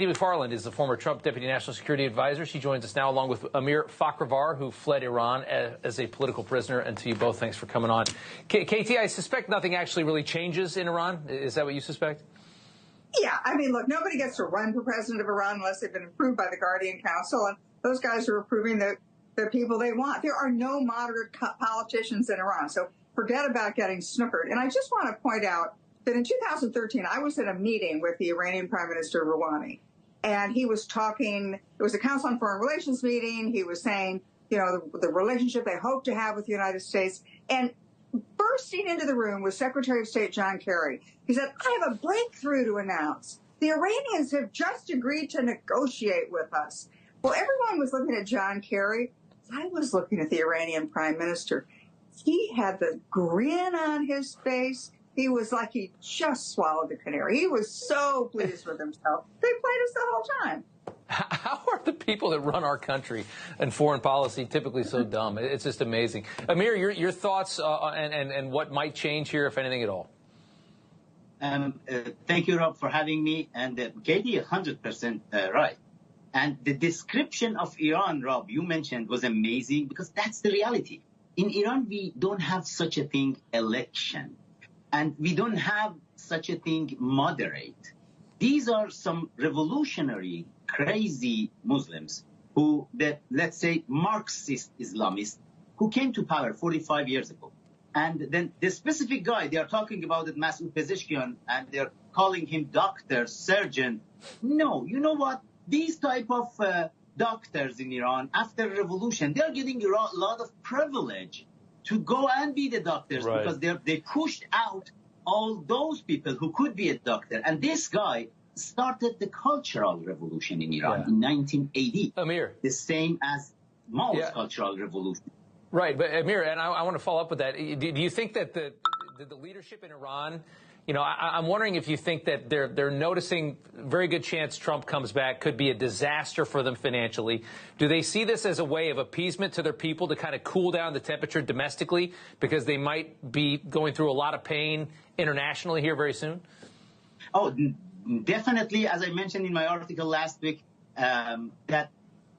McFarland is the former Trump Deputy National Security Advisor. She joins us now along with Amir Fakhravar, who fled Iran as a political prisoner. And to you both, thanks for coming on. KT, I suspect nothing actually really changes in Iran. Is that what you suspect? Yeah, I mean, look, nobody gets to run for president of Iran unless they've been approved by the Guardian Council, and those guys are approving the people they want. There are no moderate politicians in Iran, so forget about getting snookered. And I just want to point out that in 2013, I was at a meeting with the Iranian Prime Minister Rouhani, and he was talking, it was a Council on Foreign Relations meeting. He was saying, you know, the relationship they hope to have with the United States. And bursting into the room was Secretary of State John Kerry. He said, I have a breakthrough to announce. The Iranians have just agreed to negotiate with us. Well, everyone was looking at John Kerry. I was looking at the Iranian Prime Minister. He had the grin on his face. He was like he just swallowed the canary. He was so pleased with himself. They played us the whole time. How are the people that run our country and foreign policy typically so dumb? It's just amazing. Amir, your thoughts and what might change here, if anything at all? Thank you, Rob, for having me. And Katie, 100% right. And the description of Iran, Rob, you mentioned was amazing because that's the reality. In Iran, we don't have such a thing, election. And we don't have such a thing, moderate. These are some revolutionary, crazy Muslims who, let's say, Marxist Islamists, who came to power 45 years ago. And then the specific guy, they are talking about it, Masoud Pezeshkian, and they're calling him doctor, surgeon. No, you know what? These type of doctors in Iran, after the revolution, they're getting a lot of privilege to go and be the doctors, right, because they pushed out all those people who could be a doctor. And this guy started the cultural revolution in Iran in 1980. Amir. The same as Mao's cultural revolution. Right, but Amir, and I want to follow up with that. Do you think that the leadership in Iran, you know, I'm wondering if you think that they're noticing very good chance Trump comes back, could be a disaster for them financially. Do they see this as a way of appeasement to their people to kind of cool down the temperature domestically because they might be going through a lot of pain internationally here very soon? Oh, definitely. As I mentioned in my article last week, that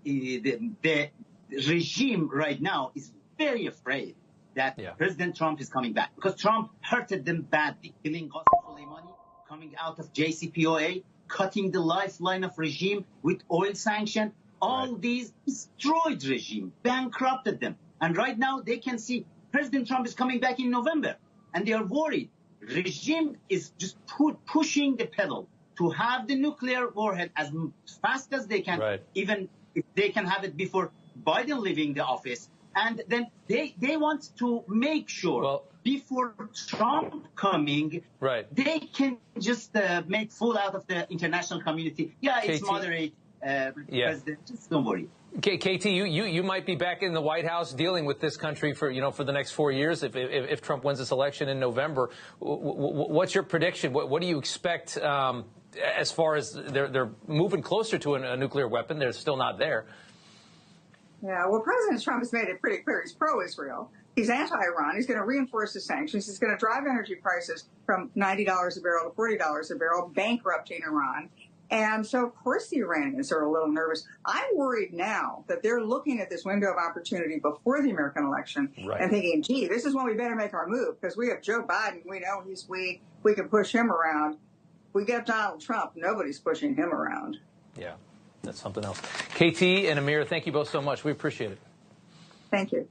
the regime right now is very afraid that President Trump is coming back because Trump hurted them badly, killing Qasem Soleimani, coming out of JCPOA, cutting the lifeline of regime with oil sanction. All these destroyed regime, bankrupted them. And right now they can see President Trump is coming back in November, and they are worried. Regime is just pushing the pedal to have the nuclear warhead as fast as they can, even if they can have it before Biden leaving the office. And then they want to make sure before Trump coming, they can just make fool out of the international community. Yeah, it's moderate, president. Just don't worry. KT, you might be back in the White House dealing with this country for the next 4 years if Trump wins this election in November. What's your prediction? What do you expect as far as they're moving closer to a nuclear weapon? They're still not there. Yeah, well, President Trump has made it pretty clear he's pro-Israel. He's anti-Iran. He's going to reinforce the sanctions. He's going to drive energy prices from $90 a barrel to $40 a barrel, bankrupting Iran. And so, of course, the Iranians are a little nervous. I'm worried now that they're looking at this window of opportunity before the American election and thinking, gee, this is when we better make our move because we have Joe Biden. We know he's weak. We can push him around. We get Donald Trump. Nobody's pushing him around. Yeah. That's something else. KT and Amir, thank you both so much. We appreciate it. Thank you.